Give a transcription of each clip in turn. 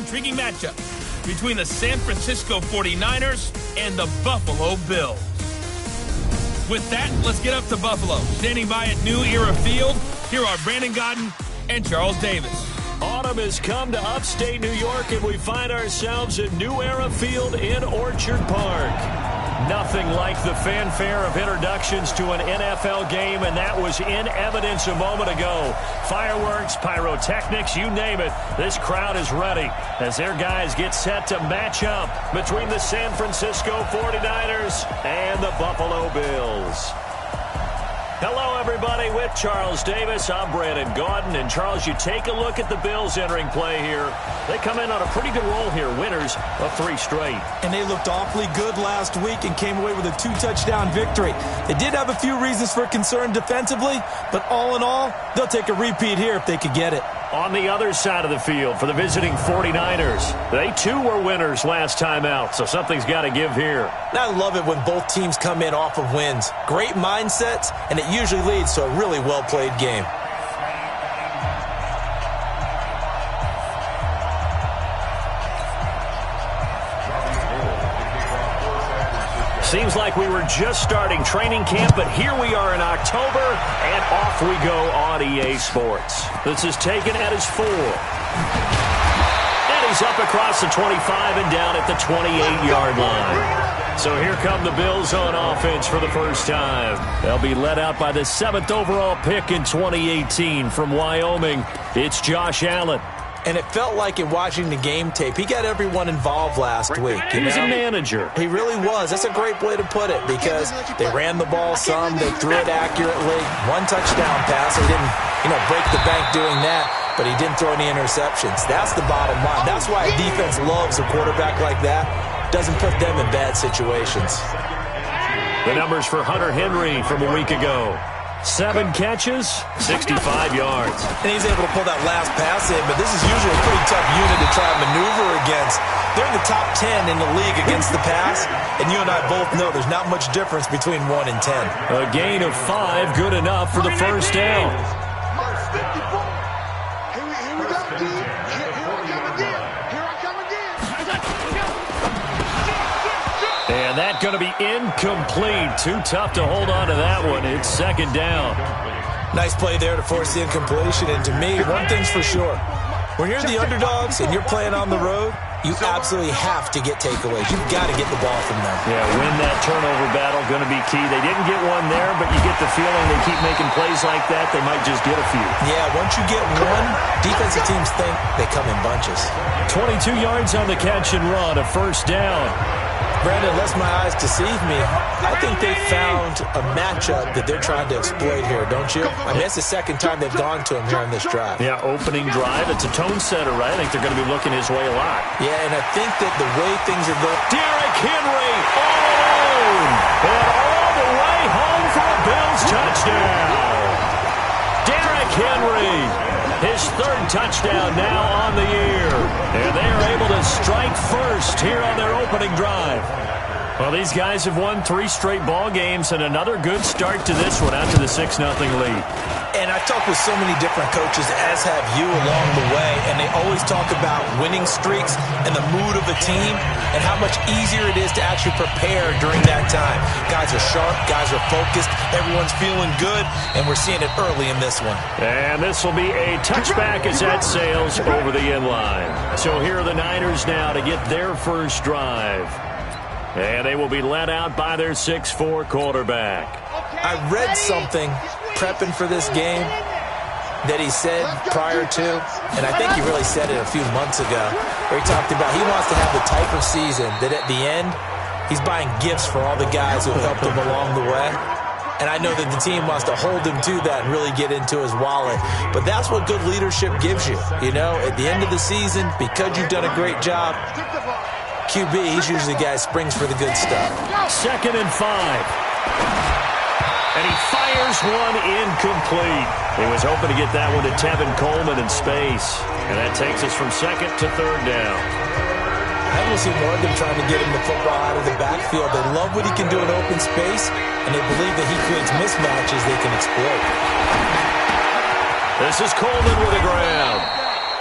intriguing matchup between the San Francisco 49ers and the Buffalo Bills. With that, let's get up to Buffalo. Standing by at New Era Field, here are Brandon Godden and Charles Davis. Autumn has come to upstate New York, and we find ourselves at New Era Field in Orchard Park. Nothing like the fanfare of introductions to an NFL game, and that was in evidence a moment ago. Fireworks, pyrotechnics, you name it. This crowd is ready as their guys get set to match up between the San Francisco 49ers and the Buffalo Bills. Hello, everybody. With Charles Davis, I'm Brandon Gaudin. And, Charles, you take a look at the Bills entering play here. They come in on a pretty good roll here, winners of 3 straight. And they looked awfully good last week and came away with a 2-touchdown victory. They did have a few reasons for concern defensively, but all in all, they'll take a repeat here if they could get it. On the other side of the field for the visiting 49ers, they too were winners last time out, so something's got to give here. And I love it when both teams come in off of wins. Great mindsets, and it usually leads to a really well-played game. Seems like we were just starting training camp, but here we are in October, and off we go on EA Sports. This is taken at his 4. And he's up across the 25 and down at the 28-yard line. So here come the Bills on offense for the first time. They'll be led out by the 7th overall pick in 2018 from Wyoming. It's Josh Allen. And it felt like in watching the game tape, he got everyone involved last week. He was a manager. He really was. That's a great way to put it because they ran the ball some, they threw it accurately. 1 touchdown pass. He didn't, break the bank doing that, but he didn't throw any interceptions. That's the bottom line. That's why a defense loves a quarterback like that. Doesn't put them in bad situations. The numbers for Hunter Henry from a week ago. 7 catches, 65 yards. And he's able to pull that last pass in, but this is usually a pretty tough unit to try and maneuver against. They're in the top 10 in the league against the pass, and you and I both know there's not much difference between 1 and 10. A gain of 5, good enough for the first down. And that's going to be incomplete. Too tough to hold on to that one. It's 2nd down. Nice play there to force the incompletion. And to me, one thing's for sure. When you're the underdogs and you're playing on the road, you absolutely have to get takeaways. You've got to get the ball from them. Yeah, win that turnover battle, going to be key. They didn't get one there, but you get the feeling they keep making plays like that, they might just get a few. Yeah, once you get one, defensive teams think they come in bunches. 22 yards on the catch and run, a first down. Brandon, unless my eyes deceive me, I think they found a matchup that they're trying to exploit here, don't you? I mean, it's the 2nd time they've gone to him here on this drive. Yeah, opening drive. It's a tone setter, right? I think they're going to be looking his way a lot. Yeah, and I think that the way things are going... Derrick Henry all alone. And all the way home for a Bills touchdown. Derrick Henry, his 3rd touchdown now on the year. And they are able to strike first here on their opening drive. Well, these guys have won 3 straight ball games and another good start to this one out to the 6-0 lead. And I've talked with so many different coaches, as have you along the way, and they always talk about winning streaks and the mood of a team and how much easier it is to actually prepare during that time. Guys are sharp, guys are focused, everyone's feeling good, and we're seeing it early in this one. And this will be a touchback as that sails over the end line. So here are the Niners now to get their first drive. And they will be led out by their 6'4" quarterback. I read something prepping for this game that he said prior to, and I think he really said it a few months ago, where he talked about he wants to have the type of season that at the end, he's buying gifts for all the guys who have helped him along the way. And I know that the team wants to hold him to that and really get into his wallet. But that's what good leadership gives you. At the end of the season, because you've done a great job, QB, he's usually the guy who springs for the good stuff. 2nd and 5. And he fires one incomplete. He was hoping to get that one to Tevin Coleman in space. And that takes us from 2nd to 3rd down. I will see more of them trying to get him the football out of the backfield. They love what he can do in open space, and they believe that he creates mismatches they can exploit. This is Coleman with a grab.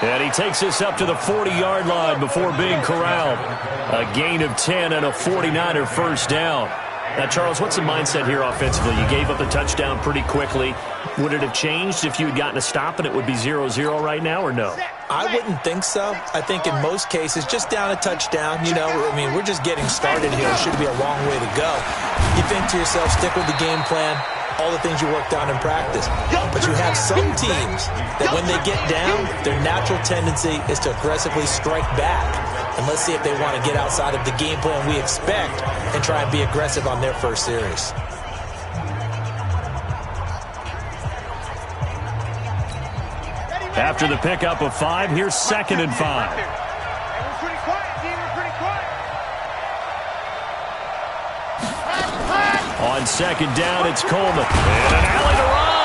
And he takes us up to the 40-yard line before being corralled. A gain of 10 and a 49er first down. Now, Charles, what's the mindset here offensively? You gave up the touchdown pretty quickly. Would it have changed if you had gotten a stop and it would be 0-0 right now, or no? I wouldn't think so. I think in most cases, just down a touchdown, we're just getting started here. It should be a long way to go. You think to yourself, stick with the game plan, all the things you worked on in practice. But you have some teams that when they get down, their natural tendency is to aggressively strike back. And let's see if they want to get outside of the game plan we expect and try and be aggressive on their first series. After the pickup of 5, here's 2nd and 5. On 2nd down, it's Coleman. And an alley to run.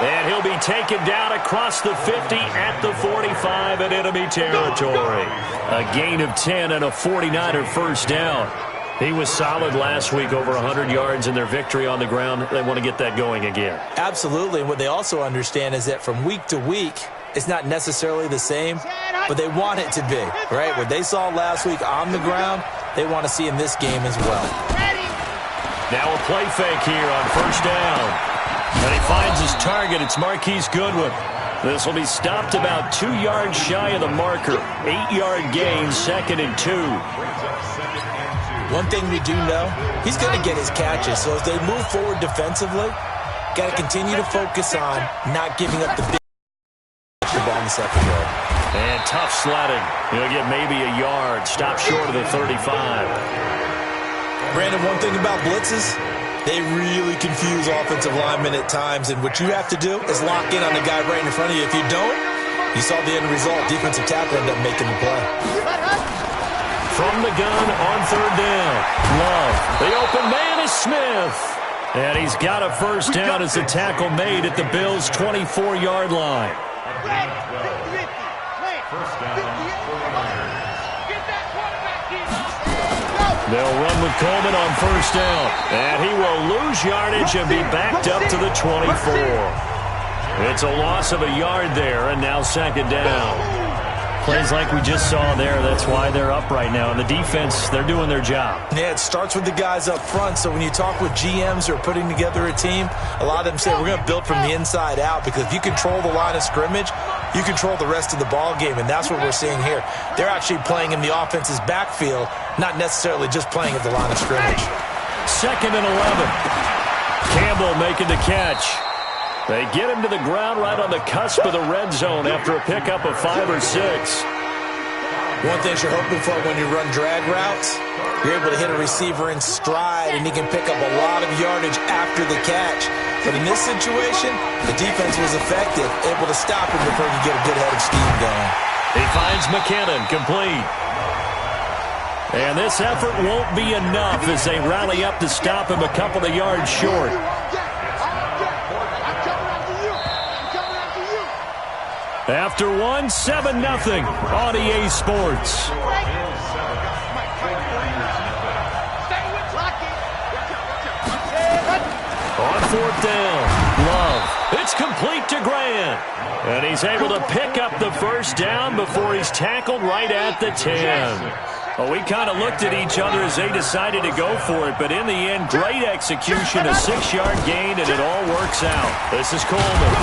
And he'll be taken down across the 50 at the 45 in enemy territory. A gain of 10 and a 49er first down. He was solid last week, over 100 yards in their victory on the ground. They want to get that going again. Absolutely. And what they also understand is that from week to week, it's not necessarily the same, but they want it to be, right? What they saw last week on the ground, they want to see in this game as well. Now a play fake here on first down. And he finds his target. It's Marquise Goodwin. This will be stopped about 2 yards shy of the marker. 8-yard gain, 2nd and 2. One thing we do know, he's going to get his catches. So as they move forward defensively, got to continue to focus on not giving up the big ball in the secondary. And tough sledding. He'll get maybe a yard. Stop short of the 35. Brandon, one thing about blitzes, they really confuse offensive linemen at times. And what you have to do is lock in on the guy right in front of you. If you don't, you saw the end result. Defensive tackle ended up making the play. From the gun on 3rd down. Love. The open man is Smith. And he's got a first down as the tackle made at the Bills' 24-yard line. They'll run with Coleman on first down. And he will lose yardage and be backed up to the 24. It's a loss of a yard there, and now 2nd down. Plays like we just saw there. That's why they're up right now. And the defense, they're doing their job. Yeah, it starts with the guys up front. So when you talk with GMs who are putting together a team, a lot of them say we're going to build from the inside out, because if you control the line of scrimmage, you control the rest of the ball game, and that's what we're seeing here. They're actually playing in the offense's backfield, not necessarily just playing at the line of scrimmage. 2nd and 11. Campbell making the catch. They get him to the ground right on the cusp of the red zone after a pickup of 5 or 6. One thing you're hoping for when you run drag routes, you're able to hit a receiver in stride, and he can pick up a lot of yardage after the catch. But in this situation, the defense was effective, able to stop him before he could get a good head of steam going. He finds McKinnon, complete. And this effort won't be enough as they rally up to stop him a couple of yards short. After 7-0 on EA Sports. On 4th down, Love. It's complete to Grant. And he's able to pick up the first down before he's tackled right at the 10. Well, we kind of looked at each other as they decided to go for it, but in the end, great execution, a 6-yard gain, and it all works out. This is Coleman.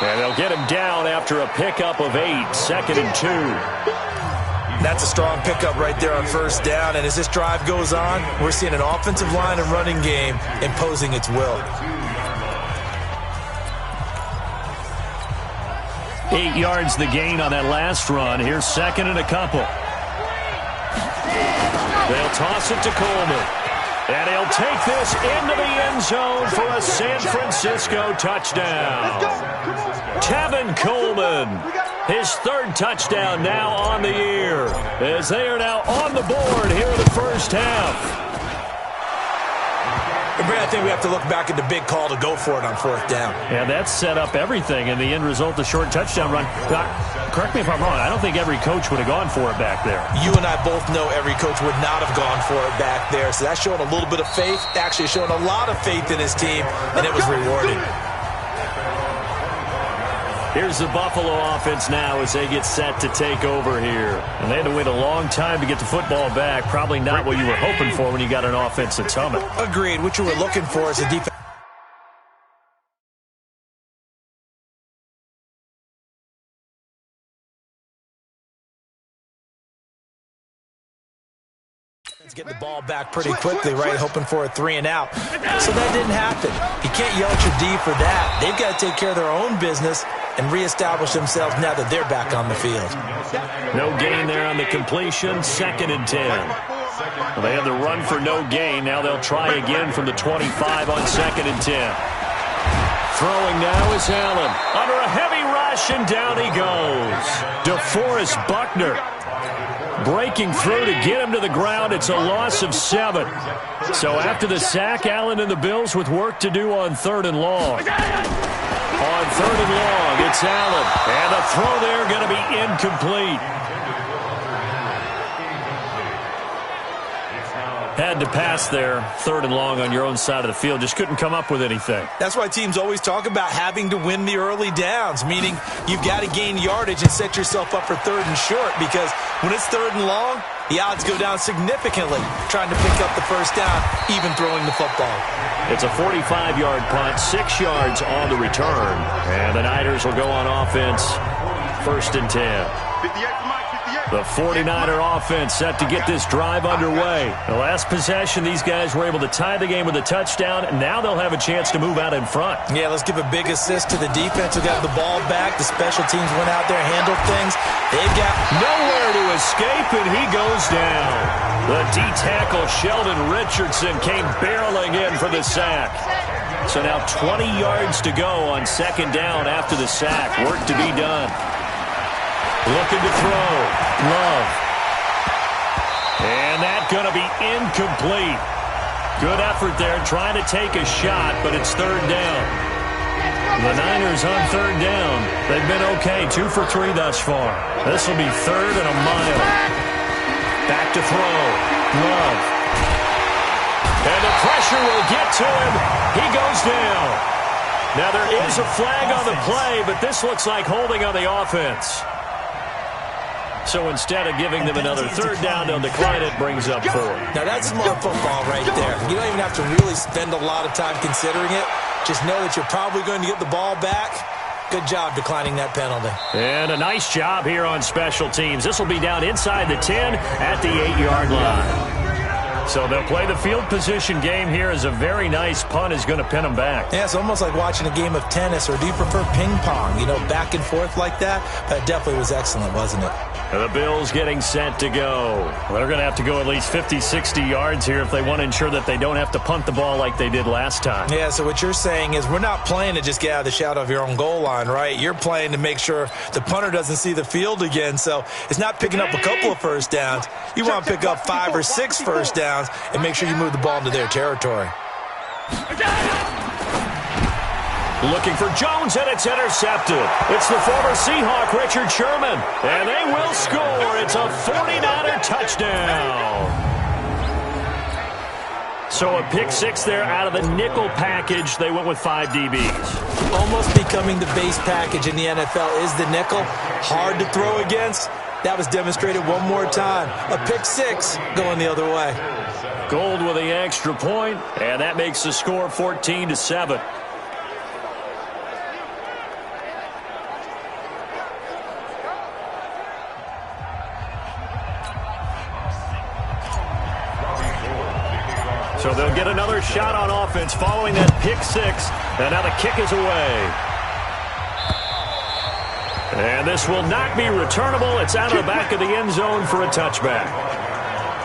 And they'll get him down after a pickup of 8, 2nd and 2. That's a strong pickup right there on first down. And as this drive goes on, we're seeing an offensive line and running game imposing its will. 8 yards the gain on that last run. Here's 2nd and a couple. They'll toss it to Coleman. And he'll take this into the end zone for a San Francisco touchdown. Tevin Coleman, his 3rd touchdown now on the year, as they are now on the board here in the first half. I think we have to look back at the big call to go for it on 4th down. Yeah, that set up everything in the end result, the short touchdown run. Correct me if I'm wrong, I don't think every coach would have gone for it back there. You and I both know every coach would not have gone for it back there. So that's showing a little bit of faith, actually showing a lot of faith in his team, and it was rewarded. Here's the Buffalo offense now as they get set to take over here. And they had to wait a long time to get the football back. Probably not what you were hoping for when you got an offense that's humming. Agreed. What you were looking for is a defense. Get the ball back pretty quickly, right? Hoping for a 3-and-out. So that didn't happen. You can't yell at your D for that. They've got to take care of their own business and reestablish themselves now that they're back on the field. No gain there on the completion. 2nd and 10. Well, they had the run for no gain. Now they'll try again from the 25 on 2nd and 10. Throwing now is Allen. Under a heavy rush, and down he goes. DeForest Buckner breaking through to get him to the ground. It's a loss of 7. So after the sack, Allen and the Bills with work to do on 3rd and long. On 3rd and long, it's Allen. And the throw there going to be incomplete. Had to pass there, 3rd and long on your own side of the field. Just couldn't come up with anything. That's why teams always talk about having to win the early downs, meaning you've got to gain yardage and set yourself up for 3rd and short, because when it's 3rd and long, the odds go down significantly trying to pick up the first down, even throwing the football. It's a 45-yard punt, 6 yards on the return. And the Niners will go on offense, 1st and 10. The 49er offense set to get this drive underway. The last possession, these guys were able to tie the game with a touchdown. Now they'll have a chance to move out in front. Yeah, let's give a big assist to the defense who got the ball back. The special teams went out there, handled things. They've got nowhere to escape, and he goes down. The D-tackle, Sheldon Richardson, came barreling in for the sack. So now 20 yards to go on 2nd down after the sack. Work to be done. Looking to throw. Love. And that's going to be incomplete. Good effort there trying to take a shot, but it's 3rd down. The Niners on 3rd down. They've been okay, 2 for 3 thus far. This will be 3rd and a mile. Back to throw. Love. And the pressure will get to him. He goes down. Now there is a flag on the play, but this looks like holding on the offense. So instead of giving them another 3rd down, they'll decline it, brings up 4. Now that's smart football right there. You don't even have to really spend a lot of time considering it. Just know that you're probably going to get the ball back. Good job declining that penalty. And a nice job here on special teams. This will be down inside the 10 at the 8-yard line. So they'll play the field position game here as a very nice punt is going to pin them back. Yeah, it's almost like watching a game of tennis, or do you prefer ping pong? You know, back and forth like that? That definitely was excellent, wasn't it? The Bills getting set to go. They're going to have to go at least 50, 60 yards here if they want to ensure that they don't have to punt the ball like they did last time. Yeah, so what you're saying is we're not playing to just get out of the shadow of your own goal line, right? You're playing to make sure the punter doesn't see the field again. So it's not picking up a couple of first downs. You want to pick up 5 or 6 first downs and make sure you move the ball into their territory. Looking for Jones, and it's intercepted. It's the former Seahawk, Richard Sherman. And they will score. It's a 49er touchdown. So a pick 6 there out of the nickel package. They went with 5 DBs. Almost becoming the base package in the NFL is the nickel. Hard to throw against. That was demonstrated one more time. A pick 6 going the other way. Gold with the extra point, and that makes the score 14-7. So they'll get another shot on offense following that pick 6. And now the kick is away. And this will not be returnable. It's out of the back of the end zone for a touchback.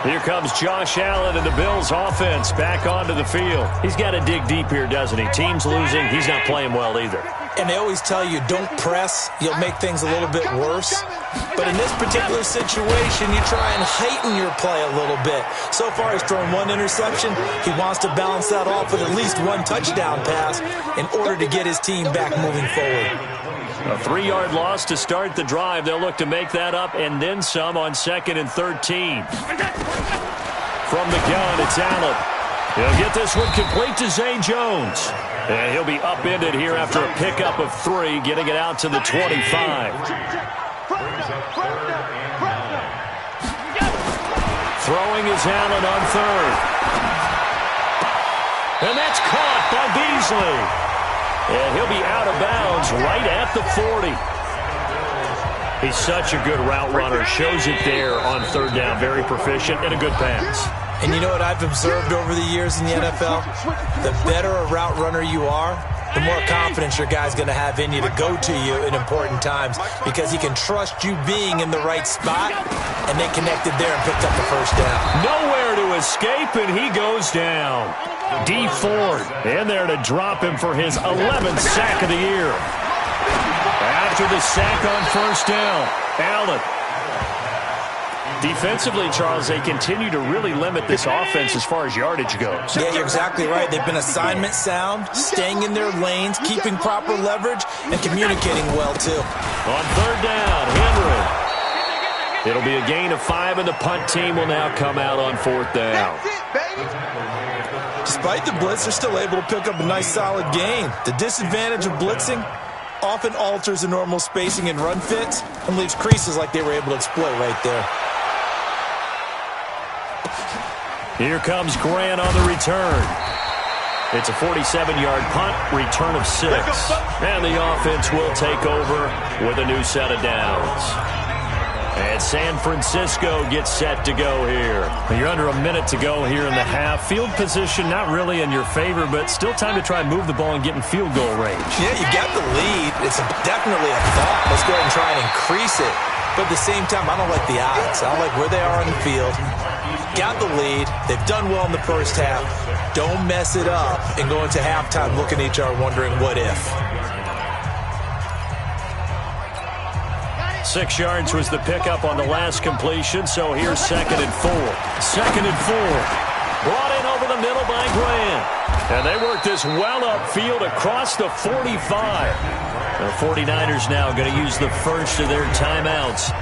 Here comes Josh Allen and the Bills offense back onto the field. He's got to dig deep here, doesn't he? Team's losing. He's not playing well either. And they always tell you, don't press. You'll make things a little bit worse. But in this particular situation, you try and heighten your play a little bit. So far, he's thrown 1 interception. He wants to balance that off with at least 1 touchdown pass in order to get his team back moving forward. A 3-yard loss to start the drive. They'll look to make that up and then some on 2nd and 13. From the gun, it's Allen. He'll get this one complete to Zay Jones. And he'll be upended here after a pickup of 3, getting it out to the 25. Throwing is Allen on 3rd. And that's caught by Beasley. And he'll be out of bounds right at the 40. He's such a good route runner. Shows it there on 3rd down. Very proficient and a good pass. And you know what I've observed over the years in the NFL? The better a route runner you are, the more confidence your guy's going to have in you to go to you in important times because he can trust you being in the right spot, and they connected there and picked up the first down. Nowhere to escape, and he goes down. D Ford in there to drop him for his 11th sack of the year. After the sack on 1st down, Allen. Defensively, Charles, they continue to really limit this offense as far as yardage goes. Yeah, you're exactly right. They've been assignment sound, staying in their lanes, keeping proper leverage, and communicating well, too. On 3rd down, Henry. It'll be a gain of 5, and the punt team will now come out on 4th down. Despite the blitz, they're still able to pick up a nice, solid gain. The disadvantage of blitzing often alters the normal spacing and run fits and leaves creases like they were able to exploit right there. Here comes Grant on the return. It's a 47-yard punt, return of 6. And the offense will take over with a new set of downs. And San Francisco gets set to go here. You're under a minute to go here in the half. Field position not really in your favor, but still time to try and move the ball and get in field goal range. Yeah, you got the lead. It's definitely a thought. Let's go ahead and try and increase it. But at the same time, I don't like the odds. I don't like where they are on the field. Got the lead. They've done well in the first half. Don't mess it up and go into halftime looking at each other wondering what if. 6 yards was the pickup on the last completion, so here's 2nd and 4. 2nd and 4. Brought in over the middle by Grant. And they work this well upfield across the 45. The 49ers now going to use the first of their timeouts,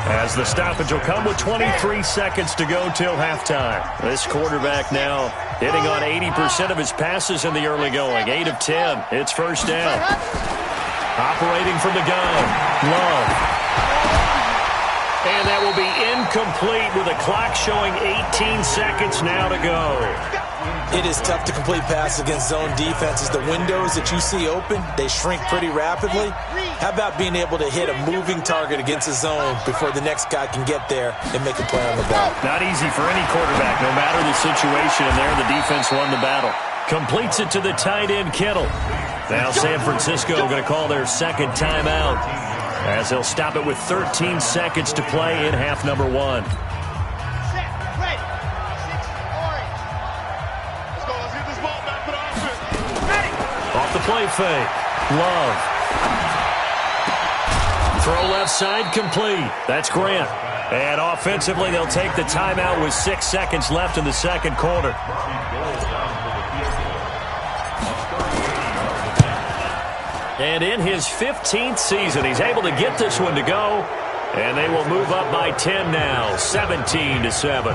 as the stoppage will come with 23 seconds to go till halftime. This quarterback now hitting on 80% of his passes in the early going. 8 of 10. It's 1st down. Operating from the gun. Love. And that will be incomplete with a clock showing 18 seconds now to go. It is tough to complete passes against zone defenses. The windows that you see open, they shrink pretty rapidly. How about being able to hit a moving target against a zone before the next guy can get there and make a play on the ball? Not easy for any quarterback, no matter the situation. And there, the defense won the battle. Completes it to the tight end, Kittle. Now San Francisco going to call their 2nd timeout, as they'll stop it with 13 seconds to play in half number 1. Off the play fake. Love. Throw left side complete. That's Grant. And offensively, they'll take the timeout with 6 seconds left in the 2nd quarter. And in his 15th season, he's able to get this one to go. And they will move up by 10 now, 17-7.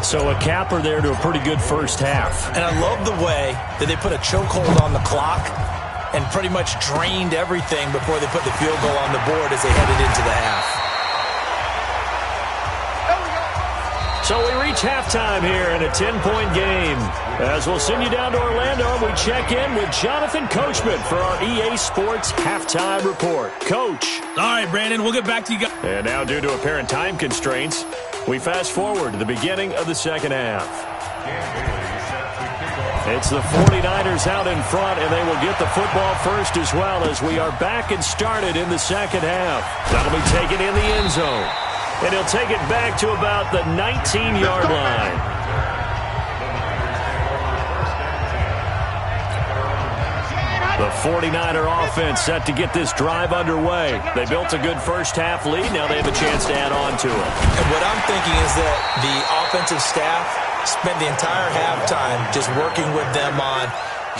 So a capper there to a pretty good first half. And I love the way that they put a chokehold on the clock and pretty much drained everything before they put the field goal on the board as they headed into the half. So we reach halftime here in a 10-point game. As we'll send you down to Orlando, we check in with Jonathan Coachman for our EA Sports Halftime Report. Coach. All right, Brandon, we'll get back to you guys. And now, due to apparent time constraints, we fast forward to the beginning of the 2nd half. It's the 49ers out in front, and they will get the football first as well, as we are back and started in the 2nd half. That'll be taken in the end zone. And he'll take it back to about the 19-yard line. The 49er offense set to get this drive underway. They built a good first half lead. Now they have a chance to add on to it. And what I'm thinking is that the offensive staff spent the entire halftime just working with them on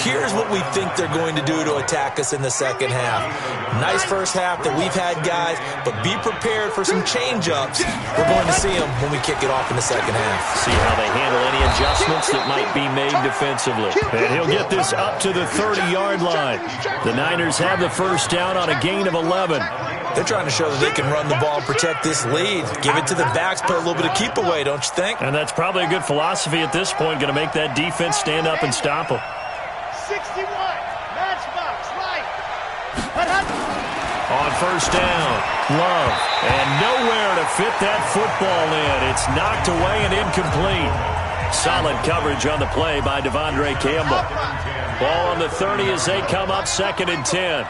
Here's what we think they're going to do to attack us in the second half. Nice first half that we've had, guys, but be prepared for some change-ups. We're going to see them when we kick it off in the second half. See how they handle any adjustments that might be made defensively. And he'll get this up to the 30-yard line. The Niners have the first down on a gain of 11. They're trying to show that they can run the ball and protect this lead. Give it to the backs, play a little bit of keep away, don't you think? And that's probably a good philosophy at this point, going to make that defense stand up and stop them. 61, matchbox, right. On first down, Love, and nowhere to fit that football in. It's knocked away and incomplete. Solid coverage on the play by Devondre Campbell. Ball on the 30 as they come up 2nd and 10.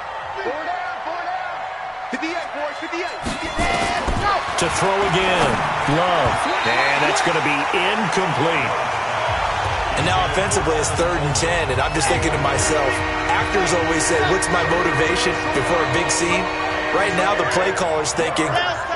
To throw again, Love, and that's going to be incomplete. And now offensively it's 3rd and 10, and I'm just thinking to myself, actors always say, what's my motivation before a big scene? Right now the play caller's thinking,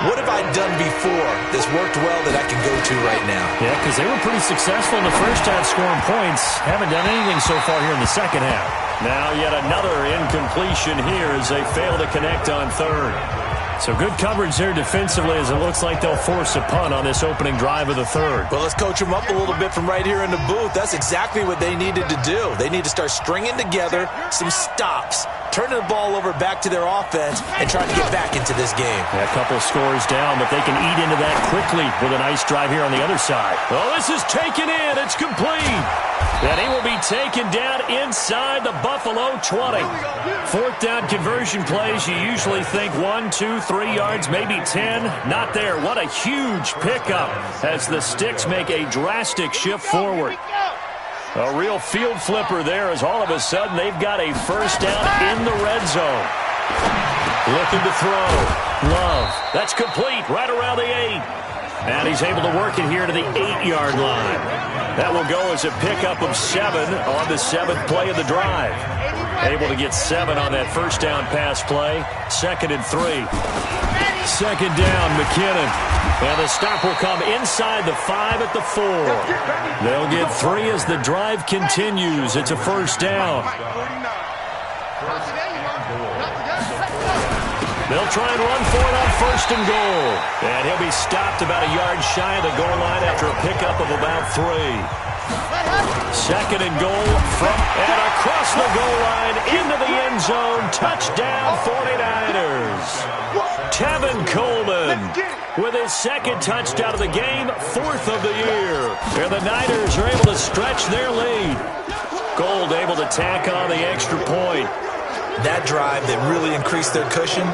what have I done before that's worked well that I can go to right now? Yeah, because they were pretty successful in the first half scoring points. Haven't done anything so far here in the second half. Now yet another incompletion here as they fail to connect on 3rd. So good coverage there defensively as it looks like they'll force a punt on this opening drive of the 3rd. Well, let's coach them up a little bit from right here in the booth. That's exactly what they needed to do. They need to start stringing together some stops, turning the ball over back to their offense, and trying to get back into this game. Yeah, a couple scores down, but they can eat into that quickly with a nice drive here on the other side. Oh, this is taken in. It's complete. And he will be taken down inside the Buffalo 20. 4th down conversion plays, you usually think 1, 2, 3 yards, maybe 10. Not there. What a huge pickup as the Sticks make a drastic shift forward. A real field flipper there as all of a sudden they've got a first down in the red zone. Looking to throw. Love. That's complete right around the 8. And he's able to work it here to the 8-yard line. That will go as a pickup of 7 on the 7th play of the drive. Able to get 7 on that first down pass play. 2nd and 3. 2nd down, McKinnon. And the stop will come inside the 5 at the 4. They'll get 3 as the drive continues. It's a first down. They'll try and run for it on 1st and goal. And he'll be stopped about a yard shy of the goal line after a pickup of about 3. 2nd and goal from and across the goal line into the end zone. Touchdown 49ers. Tevin Coleman with his 2nd touchdown of the game, 4th of the year. And the Niners are able to stretch their lead. Gold able to tack on the extra point. That drive that really increased their cushion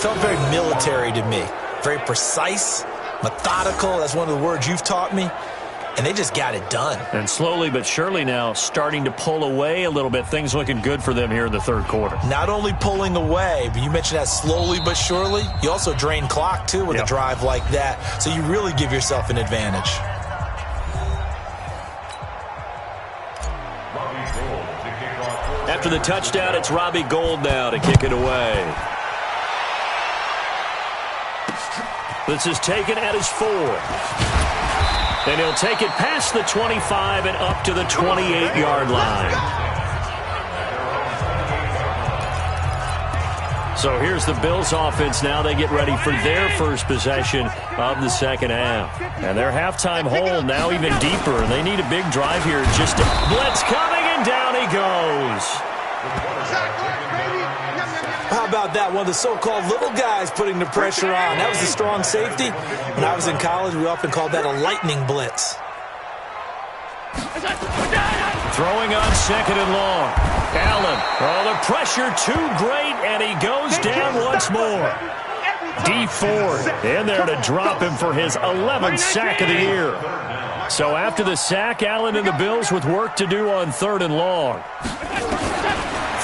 felt very military to me. Very precise, methodical. That's one of the words you've taught me. And they just got it done. And slowly but surely now starting to pull away a little bit. Things looking good for them here in the 3rd quarter. Not only pulling away, but you mentioned that slowly but surely. You also drain clock, too, with a drive like that. So you really give yourself an advantage. After the touchdown, it's Robbie Gould now to kick it away. This is taken at his 4. And he'll take it past the 25 and up to the 28-yard line. So here's the Bills offense now. They get ready for their first possession of the second half. And their halftime hole now even deeper. And they need a big drive here. Just a blitz coming, and down he goes. How about that? One of the so-called little guys putting the pressure on. That was the strong safety. When I was in college, we often called that a lightning blitz. Throwing on 2nd and long. Allen. Oh, the pressure too great, and he goes down once more. D Ford in there to drop him for his 11th sack of the year. So after the sack, Allen and the Bills with work to do on 3rd and long.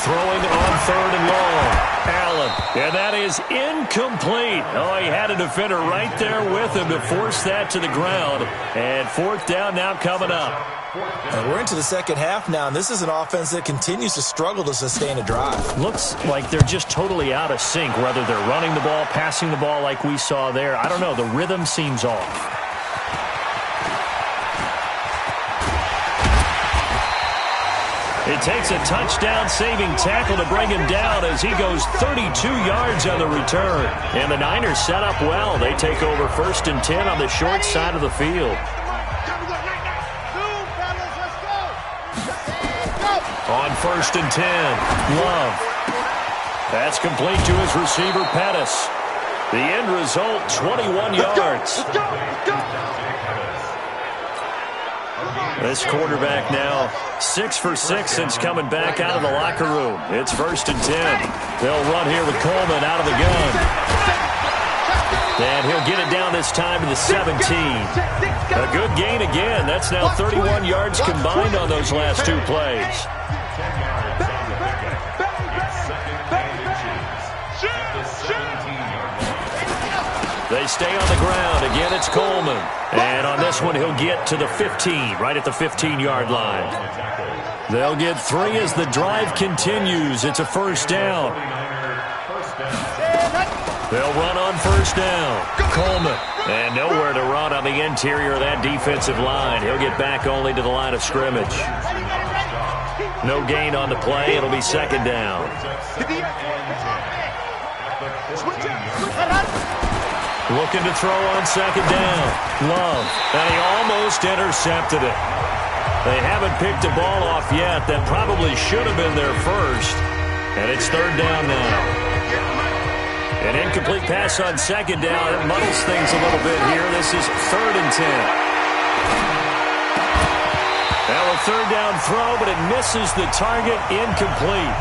Throwing on 3rd and long. Allen. And that is incomplete. Oh, he had a defender right there with him to force that to the ground. And 4th down now coming up. And we're into the second half now, and this is an offense that continues to struggle to sustain a drive. Looks like they're just totally out of sync, whether they're running the ball, passing the ball like we saw there. I don't know. The rhythm seems off. It takes a touchdown-saving tackle to bring him down as he goes 32 yards on the return. And the Niners set up well. They take over 1st and 10 on the short side of the field. On 1st and 10, Love. That's complete to his receiver, Pettis. The end result, 21 yards. This quarterback now 6 for 6 since coming back out of the locker room. It's 1st and 10. They'll run here with Coleman out of the gun. And he'll get it down this time to the 17. A good gain again. That's now 31 yards combined on those last 2 plays. They stay on the ground. Again, it's Coleman. And on this one, he'll get to the 15, right at the 15-yard line. They'll get 3 as the drive continues. It's a 1st down. They'll run on 1st down. Coleman. And nowhere to run on the interior of that defensive line. He'll get back only to the line of scrimmage. No gain on the play. It'll be 2nd down. Looking to throw on 2nd down. Love. And he almost intercepted it. They haven't picked a ball off yet. That probably should have been their first. And it's 3rd down now. An incomplete pass on 2nd down. It muddles things a little bit here. This is 3rd and 10. Now a 3rd down throw, but it misses the target. Incomplete.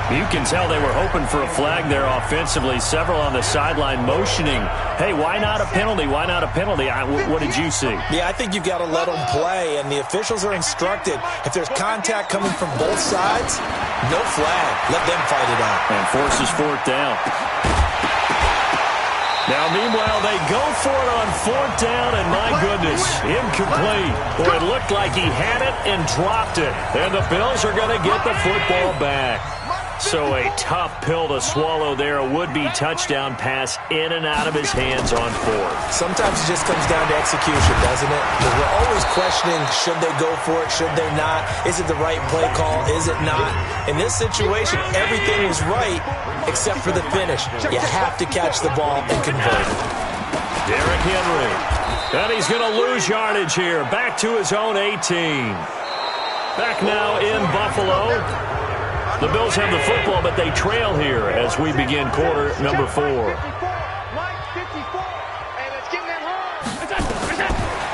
You can tell they were hoping for a flag there offensively. Several on the sideline motioning, hey, why not a penalty? Why not a penalty? What did you see? Yeah, I think you've got to let them play, and the officials are instructed. If there's contact coming from both sides, no flag. Let them fight it out. And forces 4th down. Now, meanwhile, they go for it on 4th down, and my goodness, incomplete. Boy, it looked like he had it and dropped it. And the Bills are going to get the football back. So a tough pill to swallow there. A would-be touchdown pass in and out of his hands on 4th. Sometimes it just comes down to execution, doesn't it? Because we're always questioning, should they go for it, should they not? Is it the right play call, is it not? In this situation, everything was right except for the finish. You have to catch the ball and convert it. Derrick Henry. And he's going to lose yardage here. Back to his own 18. Back now in Buffalo. The Bills have the football, but they trail here as we begin quarter number 4.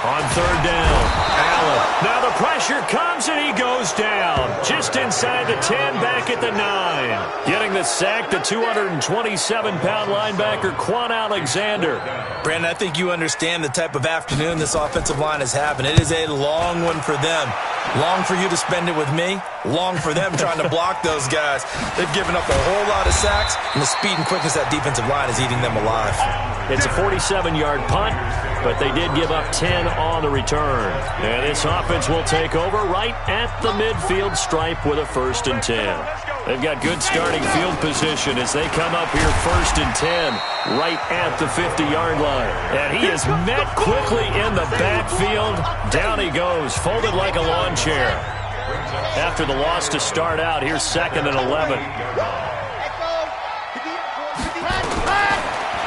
On 3rd down, Allen. Now the pressure comes and he goes down. Just inside the 10, back at the 9. Getting the sack, the 227-pound linebacker, Quan Alexander. Brandon, I think you understand the type of afternoon this offensive line is having. It is a long one for them. Long for you to spend it with me. Long for them trying to block those guys. They've given up a whole lot of sacks, and the speed and quickness of that defensive line is eating them alive. It's a 47-yard punt, but they did give up 10 on the return. And this offense will take over right at the midfield stripe with a 1st and 10. They've got good starting field position as they come up here 1st and 10 right at the 50-yard line. And he is met quickly in the backfield. Down he goes, folded like a lawn chair. After the loss to start out, here's 2nd and 11.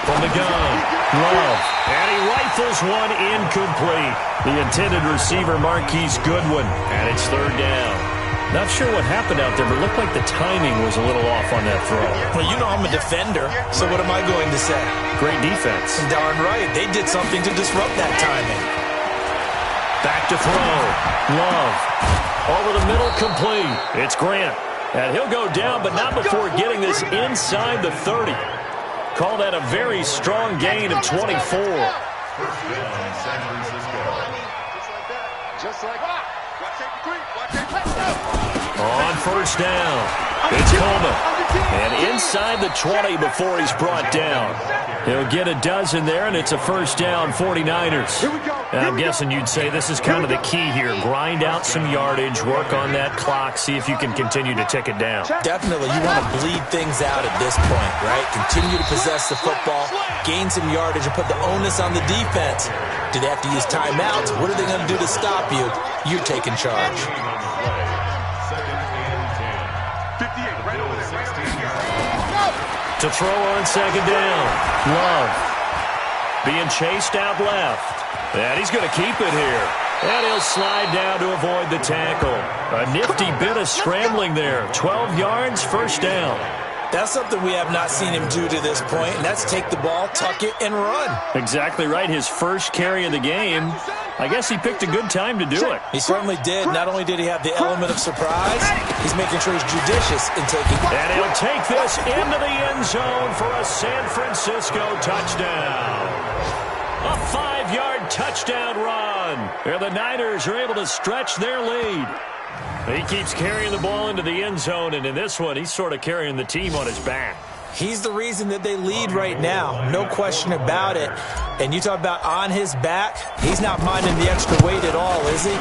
From the gun, Love. And he rifles one incomplete. The intended receiver, Marquise Goodwin. And it's 3rd down. Not sure what happened out there, but it looked like the timing was a little off on that throw. Well, you know I'm a defender, so what am I going to say? Great defense. Darn right. They did something to disrupt that timing. Back to throw. Love. Over the middle, complete. It's Grant. And he'll go down, but not before getting this inside the 30. Call that a very strong gain of 24. On 1st down, it's Coleman. And inside the 20 before he's brought down. He'll get a dozen there, and it's a 1st down, 49ers. And I'm guessing you'd say this is kind of the key here. Grind out some yardage, work on that clock, see if you can continue to tick it down. Definitely. You want to bleed things out at this point, right? Continue to possess the football, gain some yardage, and put the onus on the defense. Do they have to use timeouts? What are they going to do to stop you? You're taking charge. To throw on second down. Love. Being chased out left. And he's going to keep it here. And he'll slide down to avoid the tackle. A nifty bit of scrambling there. 12 yards, first down. That's something we have not seen him do to this point, and that's take the ball, tuck it, and run. Exactly right. His first carry of the game. I guess he picked a good time to do it. He certainly did. Not only did he have the element of surprise, he's making sure he's judicious in taking it. And he'll take this into the end zone for a San Francisco touchdown. A 5-yard touchdown run. And the Niners are able to stretch their lead. He keeps carrying the ball into the end zone, and in this one, he's sort of carrying the team on his back. He's the reason that they lead right now. No question about it. And you talk about on his back, he's not minding the extra weight at all, is he?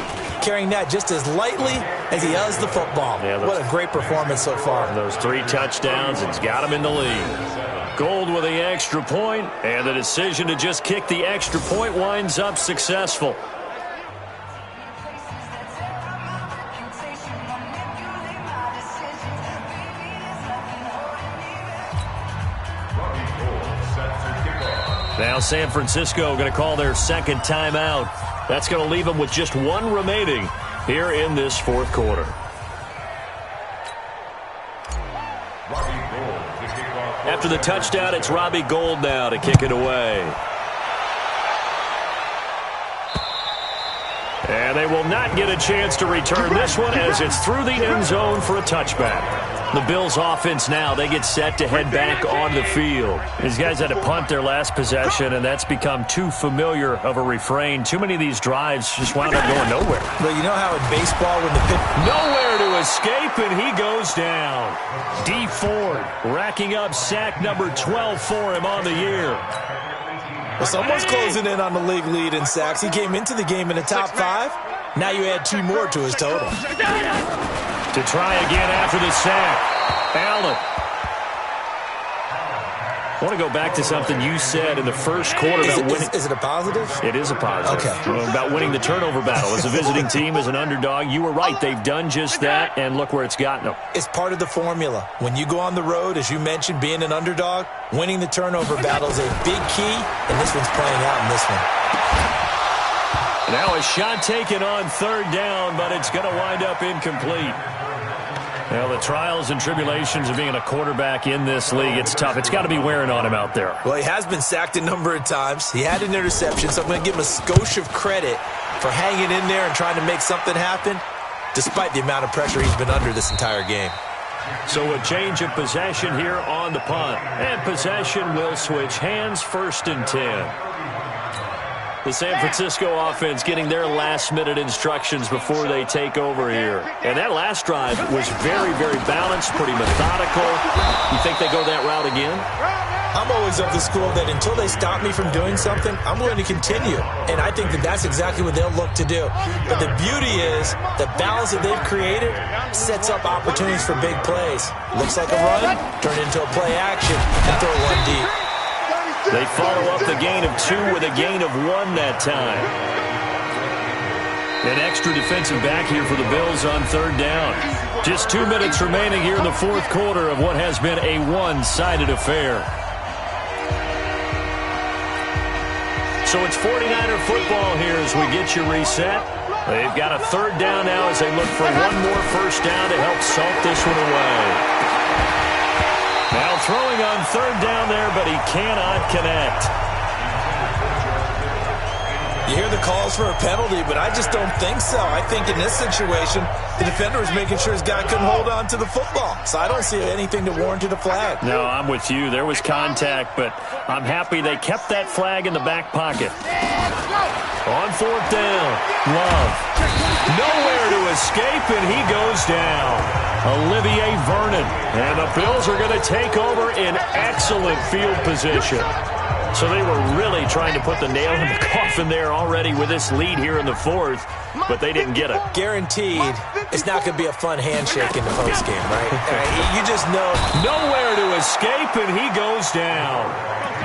Carrying that just as lightly as he does the football. Yeah, what a great performance so far. Those 3 touchdowns, it's got him in the lead. Gold with the extra point, and the decision to just kick the extra point winds up successful. Now San Francisco going to call their second timeout. That's going to leave them with just 1 remaining here in this fourth quarter. After the touchdown, it's Robbie Gould now to kick it away. And they will not get a chance to return this one as it's through the end zone for a touchback. The Bills offense now, they get set to head back on the field. These guys had to punt their last possession, and that's become too familiar of a refrain. Too many of these drives just wound up going nowhere. But you know how in baseball when the pitch... Nowhere to escape, and he goes down. D. Ford racking up sack number 12 for him on the year. Well, someone's closing in on the league lead in sacks. He came into the game in the top 5. Now you add 2 more to his total. To try again after the sack. Allen. I want to go back to something you said in the first quarter about winning. Is it a positive? It is a positive. Okay. About winning the turnover battle. As a visiting team, as an underdog, you were right. They've done just that, and look where it's gotten them. It's part of the formula. When you go on the road, as you mentioned, being an underdog, winning the turnover battle is a big key, and this one's playing out in this one. Now a shot taken on third down, but it's going to wind up incomplete. Well, the trials and tribulations of being a quarterback in this league, it's tough. It's got to be wearing on him out there. Well, he has been sacked a number of times. He had an interception, so I'm going to give him a skosh of credit for hanging in there and trying to make something happen, despite the amount of pressure he's been under this entire game. So a change of possession here on the punt. And possession will switch hands, 1st and 10. The San Francisco offense getting their last-minute instructions before they take over here. And that last drive was very, very balanced, pretty methodical. You think they go that route again? I'm always of the school that until they stop me from doing something, I'm going to continue. And I think that that's exactly what they'll look to do. But the beauty is the balance that they've created sets up opportunities for big plays. Looks like a run, turn into a play action, and throw one deep. They follow up the gain of 2 with a gain of 1 that time. An extra defensive back here for the Bills on third down. Just 2 minutes remaining here in the fourth quarter of what has been a one-sided affair. So it's 49er football here as we get you reset. They've got a third down now as they look for 1 more first down to help salt this one away. Now throwing on third down there, but he cannot connect. You hear the calls for a penalty, but I just don't think so. I think in this situation, the defender is making sure his guy couldn't hold on to the football. So I don't see anything to warrant a flag. No, I'm with you. There was contact, but I'm happy they kept that flag in the back pocket. On fourth down, Love. Nowhere to escape, and he goes down. Olivier Vernon. And the Bills are going to take over in excellent field position. So they were really trying to put the nail in the coffin there already with this lead here in the fourth, but they didn't get it. Guaranteed, it's not going to be a fun handshake in the postgame, right? You just know. Nowhere to escape, and he goes down.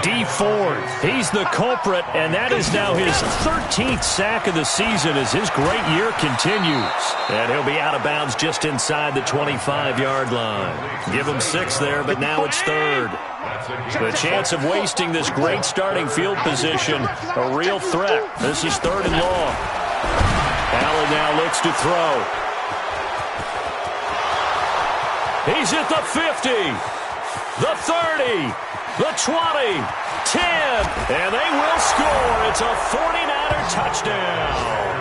D. Ford, he's the culprit, and that is now his 13th sack of the season as his great year continues. And he'll be out of bounds just inside the 25-yard line. Give him 6 there, but now it's third. The chance of wasting this great starting field position, a real threat. This is 3rd and long. Allen now looks to throw. He's at the 50, the 30, the 20, 10, and they will score. It's a 49er touchdown.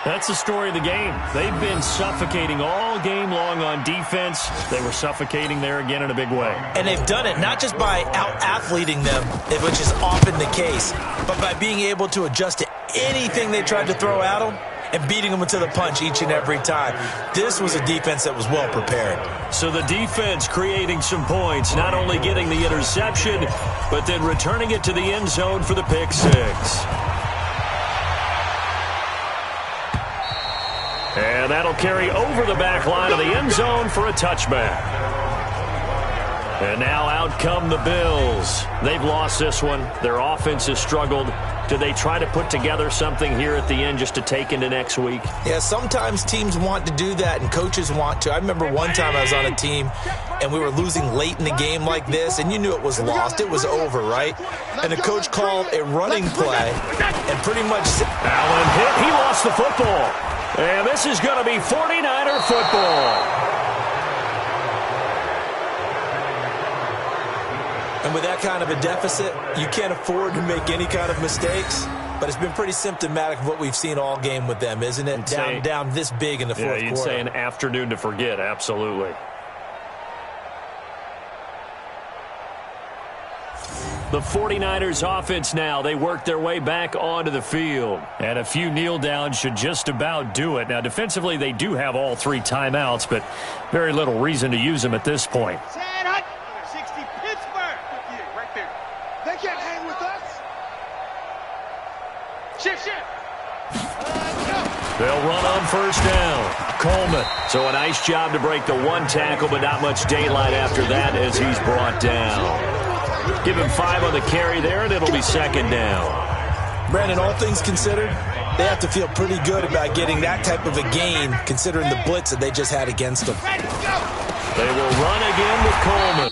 That's the story of the game. They've been suffocating all game long on defense. They were suffocating there again in a big way. And they've done it not just by out-athleting them, which is often the case, but by being able to adjust to anything they tried to throw at them and beating them to the punch each and every time. This was a defense that was well prepared. So the defense creating some points, not only getting the interception, but then returning it to the end zone for the pick six. And that'll carry over the back line of the end zone for a touchback. And now out come the Bills. They've lost this one. Their offense has struggled. Do they try to put together something here at the end just to take into next week? Yeah, sometimes teams want to do that and coaches want to. I remember one time I was on a team and we were losing late in the game like this, and you knew it was lost. It was over, right? And the coach called a running play and pretty much said, Allen hit. He lost the football. And this is going to be 49er football. And with that kind of a deficit, you can't afford to make any kind of mistakes. But it's been pretty symptomatic of what we've seen all game with them, isn't it? Down this big in the fourth quarter. Yeah, you'd say an afternoon to forget, absolutely. The 49ers offense now, they work their way back onto the field. And a few kneel downs should just about do it. Now, defensively, they do have all 3 timeouts, but very little reason to use them at this point. 60 Pittsburgh. Right there. They can't hang with us. Shift. They'll run on first down. Coleman. So a nice job to break the 1 tackle, but not much daylight after that as he's brought down. Give him 5 on the carry there, and it'll be 2nd down. Brandon, all things considered, they have to feel pretty good about getting that type of a gain considering the blitz that they just had against them. They will run again with Coleman.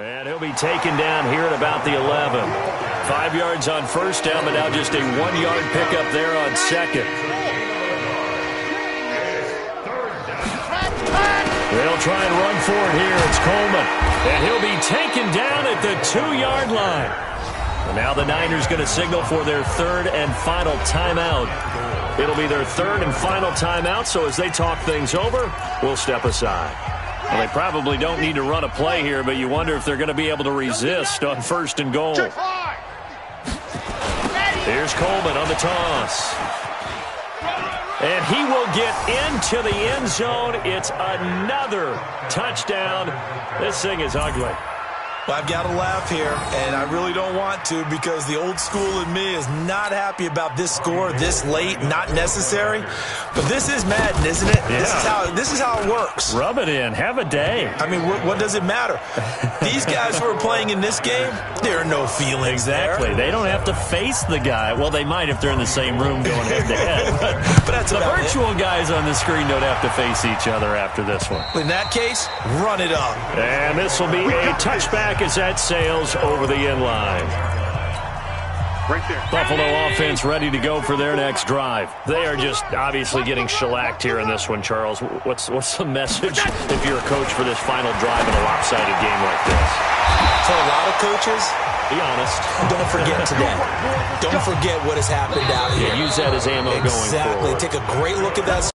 And he'll be taken down here at about the 11. 5 yards on first down, but now just a 1-yard pickup there on second. They'll try and run for it here. It's Coleman. And he'll be taken down at the 2-yard line. And now the Niners going to signal for their third and final timeout. It'll be their third and final timeout, so as they talk things over, we'll step aside. Well, they probably don't need to run a play here, but you wonder if they're going to be able to resist on first and goal. Here's Coleman on the toss. And he will get into the end zone. It's another touchdown. This thing is ugly. Well, I've got to laugh here, and I really don't want to because the old school in me is not happy about this score this late, not necessary. But this is Madden, isn't it? Yeah. This is how it works. Rub it in. Have a day. I mean, what does it matter? These guys who are playing in this game, there are no feelings exactly. there. They don't have to face the guy. Well, they might if they're in the same room going head-to-head. But that's the virtual guys on the screen don't have to face each other after this one. In that case, run it up. And this will be a touchback as that sails over the end line. Right there. Buffalo offense ready to go for their next drive. They are just obviously getting shellacked here in this one, Charles. What's the message if you're a coach for this final drive in a lopsided game like this? For a lot of coaches, be honest. Don't forget today. Don't forget what has happened out here. Yeah, use that as ammo going forward. Exactly. Take a great look at that